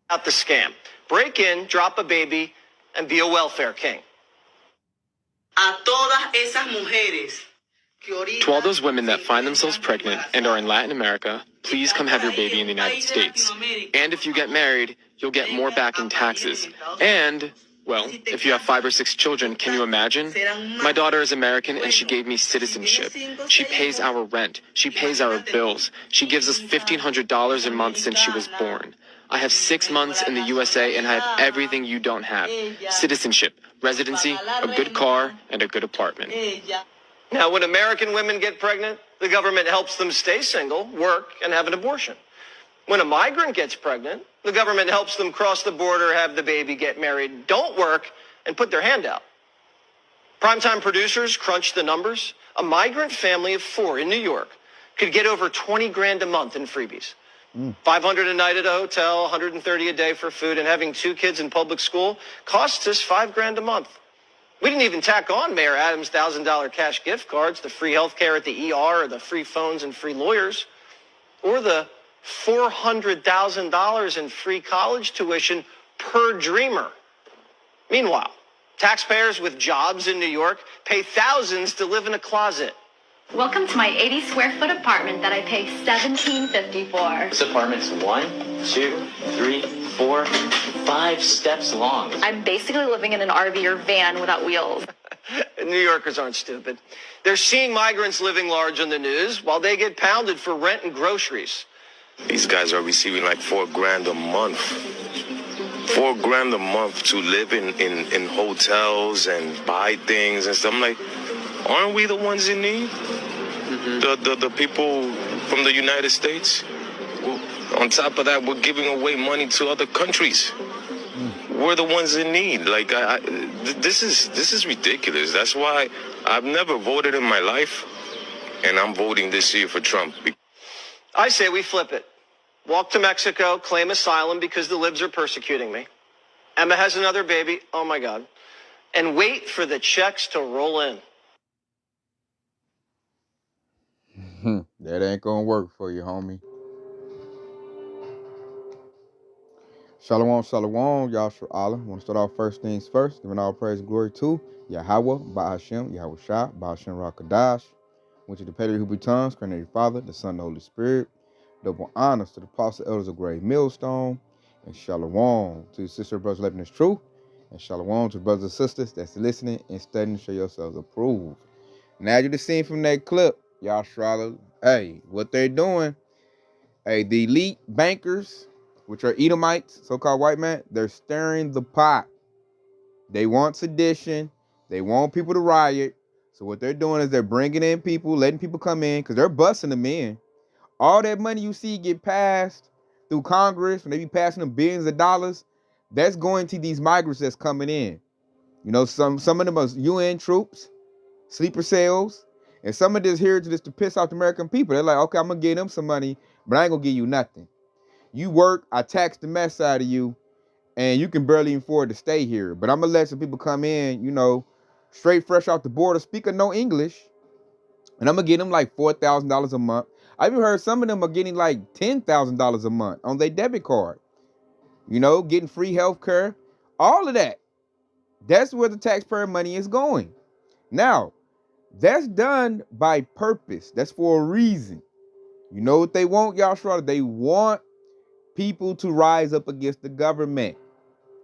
Out the scam. Break in, drop a baby, and be a welfare king. A todas esas mujeres. To all those women that find themselves pregnant and are in Latin America, please come have your baby in the United States. And if you get married, you'll get more back in taxes. And, well, if you have 5 or 6 children, can you imagine? My daughter is American and she gave me citizenship. She pays our rent. She pays our bills. She gives us $1,500 a month since she was born. I have 6 months in the USA and I have everything you don't have. Citizenship, residency, a good car, and a good apartment. Now, when American women get pregnant, the government helps them stay single, work, and have an abortion. When a migrant gets pregnant, the government helps them cross the border, have the baby, get married, don't work, and put their hand out. Primetime producers crunched the numbers. A migrant family of 4 in New York could get over 20 grand a month in freebies. 500 a night at a hotel, 130 a day for food, and having 2 kids in public school costs us 5 grand a month. We didn't even tack on Mayor Adams' $1,000 cash gift cards, the free health care at the ER, or the free phones and free lawyers, or the $400,000 in free college tuition per dreamer. Meanwhile, taxpayers with jobs in New York pay thousands to live in a closet. Welcome to my 80 square foot apartment that I pay $1,750 for. This apartment's 1, 2, 3, 4, 5 steps long. I'm basically living in an RV or van without wheels. New Yorkers aren't stupid. They're seeing migrants living large on the news while they get pounded for rent and groceries. These guys are receiving like 4 grand a month. 4 grand a month to live in hotels and buy things and stuff. I'm like, aren't we the ones in need? The people from the United States? Well, on top of that, we're giving away money to other countries. We're the ones in need. Like, this is ridiculous. That's why I've never voted in my life, and I'm voting this year for Trump. I say we flip it. Walk to Mexico, claim asylum because the libs are persecuting me. Emma has another baby. Oh, my God. And wait for the checks to roll in. That ain't gonna work for you, homie. Shalom, shalom, Yahshua Allah. I want to start off first things first, giving all praise and glory to Yahweh, Ba'ashem, Yahweh Shah, Ba'ashem Rakadash, which is the Petty Hebrew tongues, Creator Father, the Son, and the Holy Spirit. Double honors to the apostle elders of Great Millstone, and shalom to the sister brothers living this truth, and shalom to the brothers and sisters that's listening and studying to show yourselves approved. Now you just seen from that clip, Yahshua, hey, what they're doing, hey, the elite bankers, which are Edomites, so-called white men, they're stirring the pot. They want sedition. They want people to riot. So what they're doing is they're bringing in people, letting people come in, because they're busting them in. All that money you see get passed through Congress, when they be passing them billions of dollars, that's going to these migrants that's coming in. You know, some of them are UN troops, sleeper cells, and some of this here to piss off the American people. They're like, okay, I'm going to give them some money, but I ain't going to give you nothing. You work, I tax the mess out of you, and you can barely afford to stay here. But I'm going to let some people come in, you know, straight fresh off the border, speaking no English, and I'm going to give them like $4,000 a month. I've even heard some of them are getting like $10,000 a month on their debit card. You know, getting free health care, all of that. That's where the taxpayer money is going. Now, that's done by purpose. That's for a reason. You know what they want, Yahshua? They want people to rise up against the government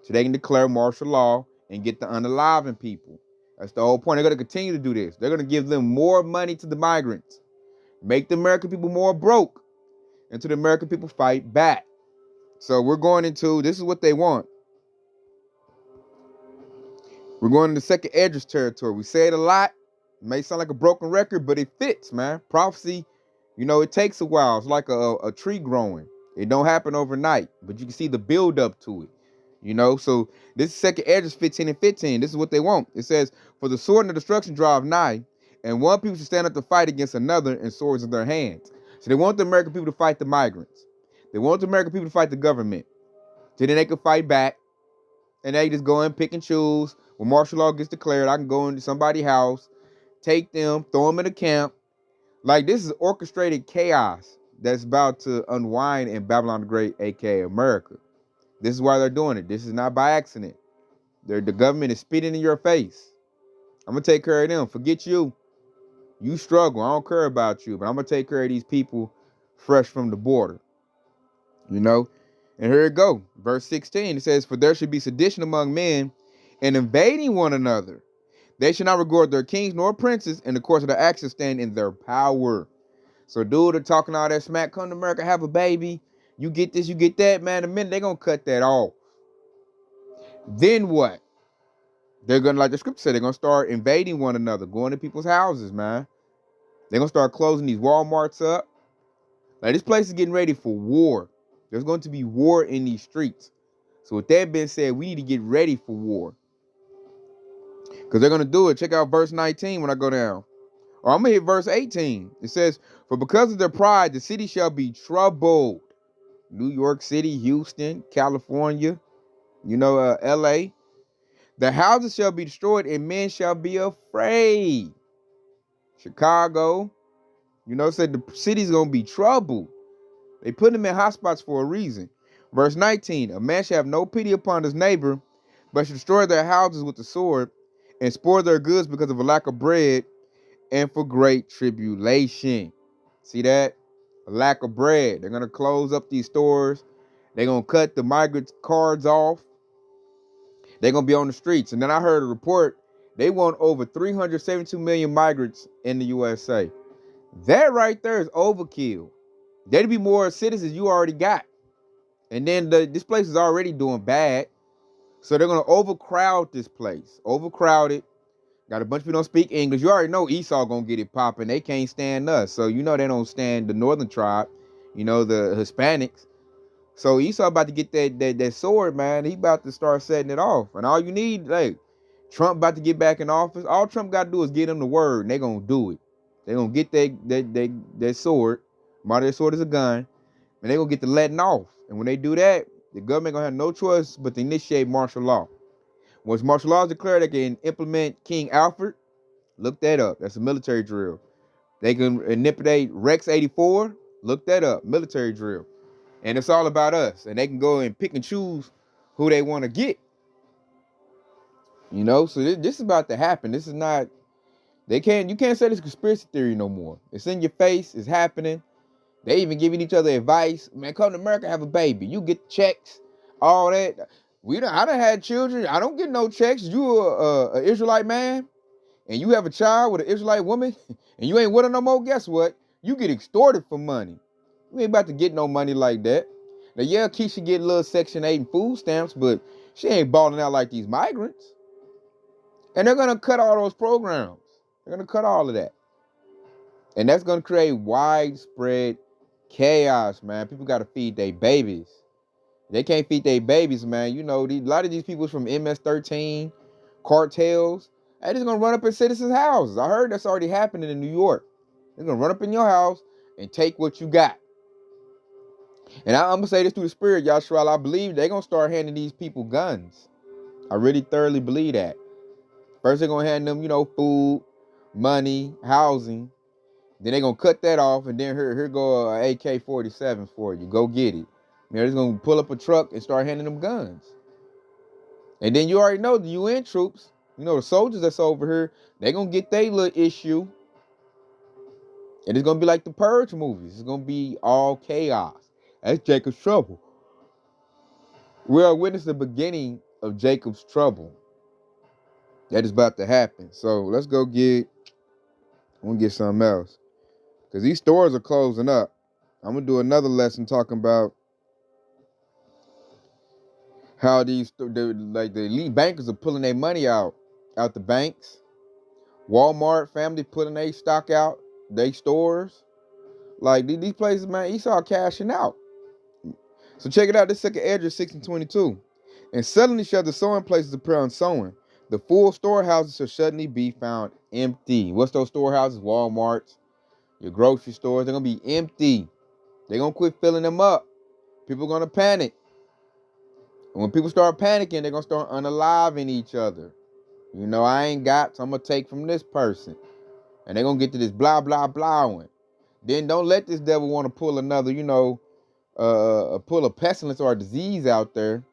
so they can declare martial law and get the unaliving people. That's the whole point. They're going to continue to do this. They're going to give them more money to the migrants, make the American people more broke, until the American people fight back. So we're going into, this is what they want. We're going into second address territory. We say it a lot. It may sound like a broken record, but it fits, man. Prophecy, you know, it takes a while. It's like a tree growing. It don't happen overnight, but you can see the build up to it. You know, so this is second address 15 and 15. This is what they want. It says, for the sword and the destruction drive nigh, and one people should stand up to fight against another, and swords in their hands. So they want the American people to fight the migrants. They want the American people to fight the government. So then they can fight back, and they just go and pick and choose. When martial law gets declared, I can go into somebody's house, take them, throw them in a camp. Like, this is orchestrated chaos that's about to unwind in Babylon the Great, aka America. This is why they're doing it. This is not by accident. The government is spitting in your face. I'm going to take care of them. Forget you. You struggle. I don't care about you, but I'm going to take care of these people fresh from the border. You know? And here it go. Verse 16, it says, "For there should be sedition among men and invading one another. They should not regard their kings nor princes in the course of their actions stand in their power." So dude are talking all that smack, come to America, have a baby. You get this, you get that, man. The minute they're going to cut that off. Then what? They're going to, like the scripture said, they're going to start invading one another, going to people's houses, man. They're going to start closing these Walmarts up. Like, this place is getting ready for war. There's going to be war in these streets. So with that being said, we need to get ready for war. Because they're going to do it. Check out verse 19 when I go down. Or I'm going to hit verse 18. It says, "For because of their pride, the city shall be troubled." New York City, Houston, California, LA. "The houses shall be destroyed and men shall be afraid." Chicago, said the city's going to be troubled. They put them in hotspots for a reason. Verse 19, "A man shall have no pity upon his neighbor, but shall destroy their houses with the sword and spoil their goods because of a lack of bread and for great tribulation." See that? A lack of bread. They're going to close up these stores. They're going to cut the migrant cards off. They're going to be on the streets. And then I heard a report, they want over 372 million migrants in the USA. That right there is overkill. There'd be more citizens you already got. And then this place is already doing bad. So they're going to overcrowd this place. Overcrowd it. Got a bunch of people don't speak English. You already know Esau going to get it popping. They can't stand us. So they don't stand the northern tribe, the Hispanics. So Esau about to get that sword, man. He about to start setting it off. And all you need, Trump about to get back in office. All Trump got to do is get him the word, and they're going to do it. They're going to get that sword. Modern sword is a gun. And they're going to get the letting off. And when they do that, the government going to have no choice but to initiate martial law. Once martial law is declared, they can implement King Alfred. Look that up. That's a military drill. They can manipulate Rex 84. Look that up. Military drill. And it's all about us. And they can go and pick and choose who they want to get. So this is about to happen. This is not, you can't say this conspiracy theory no more. It's in your face. It's happening. They even giving each other advice. Man, come to America, have a baby. You get checks, all that. I done had children. I don't get no checks. You a Israelite man, and you have a child with an Israelite woman, and you ain't with her no more. Guess what? You get extorted for money. You ain't about to get no money like that. Now, yeah, Keisha get a little Section 8 and food stamps, but she ain't balling out like these migrants. And they're gonna cut all those programs. They're gonna cut all of that, and that's gonna create widespread chaos, man. People got to feed their babies. They can't feed their babies, man. A lot of these people from MS-13, cartels, they're just going to run up in citizens' houses. I heard that's already happening in New York. They're going to run up in your house and take what you got. And I'm going to say this through the spirit, Yashua. I believe they're going to start handing these people guns. I really thoroughly believe that. First, they're going to hand them, food, money, housing. Then they're going to cut that off, and then here go a AK-47 for you. Go get it. They're just going to pull up a truck and start handing them guns. And then you already know the UN troops, the soldiers that's over here, they're going to get their little issue. And it's going to be like the Purge movies. It's going to be all chaos. That's Jacob's trouble. We are witnessing the beginning of Jacob's trouble. That is about to happen. So let's go I'm going to get something else. Because these stores are closing up. I'm going to do another lesson talking about how the elite bankers are pulling their money out the banks. Walmart family pulling their stock out, their stores. Like these places, man, Esau cashing out. So check it out. This second Esdras 6:22. "And suddenly shall the sowing places appear unsown. The full storehouses shall suddenly be found empty." What's those storehouses? Walmarts, your grocery stores. They're going to be empty. They're going to quit filling them up. People are going to panic. And when people start panicking, they're going to start unaliving each other. I ain't got, so I'm going to take from this person. And they're going to get to this blah, blah, blah one. Then don't let this devil want to pull another, pull a pestilence or a disease out there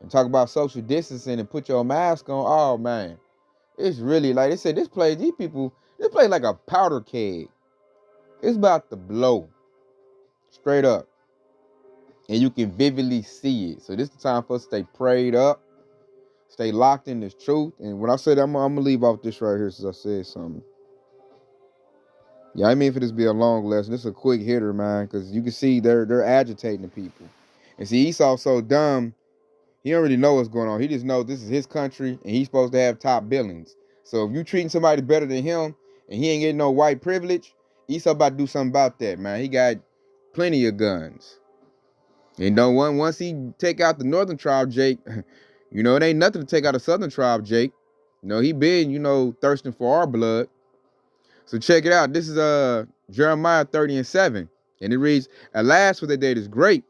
and talk about social distancing and put your mask on. Oh man, it's really like they said. This place like a powder keg. It's about to blow straight up, and you can vividly see it. So this is the time for us to stay prayed up, stay locked in this truth. And when I said I'm gonna leave off this right here, since I said something. Yeah, I mean for this to be a long lesson. This is a quick hitter, man, because you can see they're agitating the people. And see, Esau's so dumb, he don't really know what's going on. He just knows this is his country and he's supposed to have top billings. So if you treating somebody better than him and he ain't getting no white privilege, Esau about to do something about that, man. He got plenty of guns. And once he take out the northern tribe, Jake, it ain't nothing to take out the southern tribe, Jake. He been, thirsting for our blood. So check it out. This is Jeremiah 30:7. And it reads, "At last for the day is great,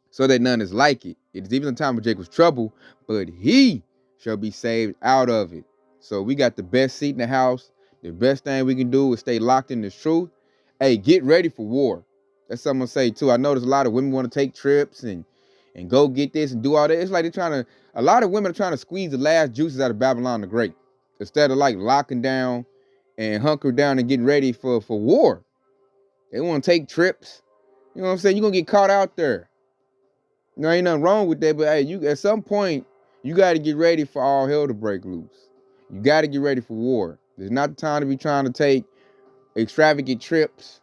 so that none is like it. It is even the time of Jacob's trouble, but he shall be saved out of it." So we got the best seat in the house. The best thing we can do is stay locked in this truth. Hey, get ready for war. That's something I'm gonna say too. I know there's a lot of women want to take trips and go get this and do all that. It's like a lot of women are trying to squeeze the last juices out of Babylon the Great. Instead of like locking down and hunker down and getting ready for war. They want to take trips. You know what I'm saying? You're gonna get caught out there. Ain't nothing wrong with that, but hey, you at some point you got to get ready for all hell to break loose. You got to get ready for war. There's not the time to be trying to take extravagant trips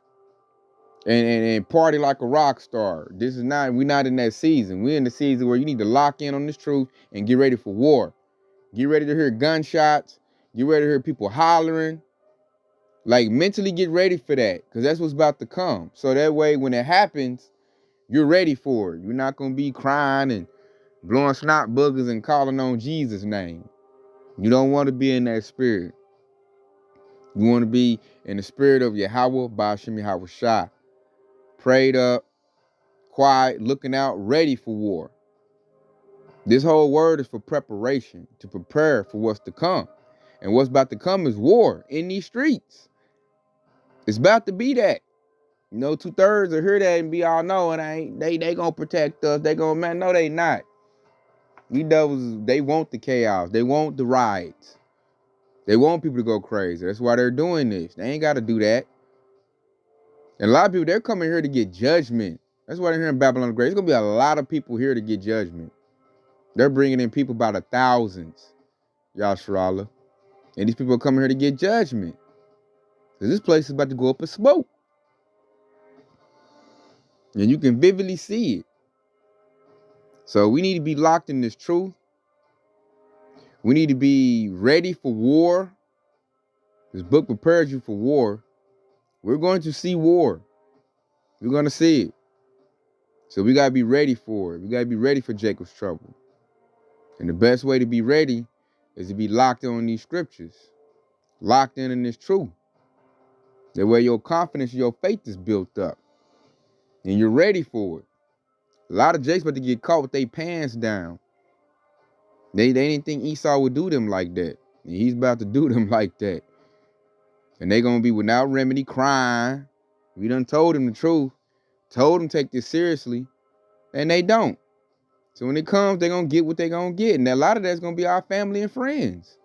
and party like a rock star. We're not in that season. We're in the season where you need to lock in on this truth and get ready for war. Get ready to hear gunshots. Get ready to hear people hollering. Like mentally get ready for that, because that's what's about to come. So that way when it happens, you're ready for it. You're not going to be crying and blowing snot boogers and calling on Jesus' name. You don't want to be in that spirit. You want to be in the spirit of Yahweh, Ba'ashem Yahweh Shah. Prayed up, quiet, looking out, ready for war. This whole word is for preparation, to prepare for what's to come. And what's about to come is war in these streets. It's about to be that. 2/3 will hear that and be all no, and they gonna protect us. They gonna, man, no, they not. These devils, they want the chaos. They want the riots. They want people to go crazy. That's why they're doing this. They ain't got to do that. And a lot of people, they're coming here to get judgment. That's why they're here in Babylon the Great. There's going to be a lot of people here to get judgment. They're bringing in people by the thousands, Yasharallah. And these people are coming here to get judgment. Because this place is about to go up in smoke. And you can vividly see it. So we need to be locked in this truth. We need to be ready for war. This book prepares you for war. We're going to see war. We're going to see it. So we got to be ready for it. We got to be ready for Jacob's trouble. And the best way to be ready is to be locked in on these scriptures. Locked in this truth. That way your confidence, your faith is built up. And you're ready for it. A lot of Jakes about to get caught with their pants down. They didn't think Esau would do them like that. And he's about to do them like that. And they're going to be without remedy crying. We done told them the truth. Told them take this seriously. And they don't. So when it comes, they're going to get what they're going to get. And a lot of that's going to be our family and friends.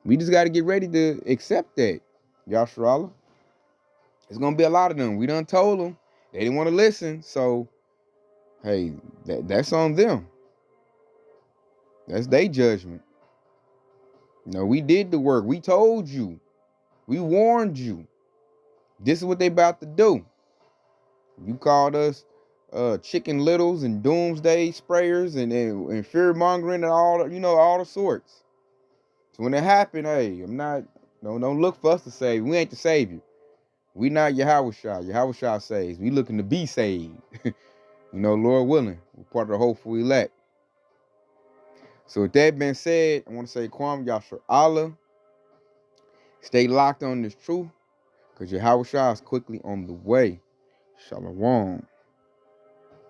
We just got to get ready to accept that. Yasharallah. It's going to be a lot of them. We done told them. They didn't want to listen. So, hey, that's on them. That's their judgment. We did the work. We told you. We warned you. This is what they about to do. You called us chicken littles and doomsday sprayers and fear mongering and all the sorts. So when it happened, hey, don't look for us to save. We ain't the savior. We not Yahweh Shah. Yahweh Shah saves. We looking to be saved. Lord willing. We're part of the hopeful elect. So with that being said, I want to say Kwam Yashar Allah. Stay locked on this truth, because Yahweh Shah is quickly on the way. Shalom.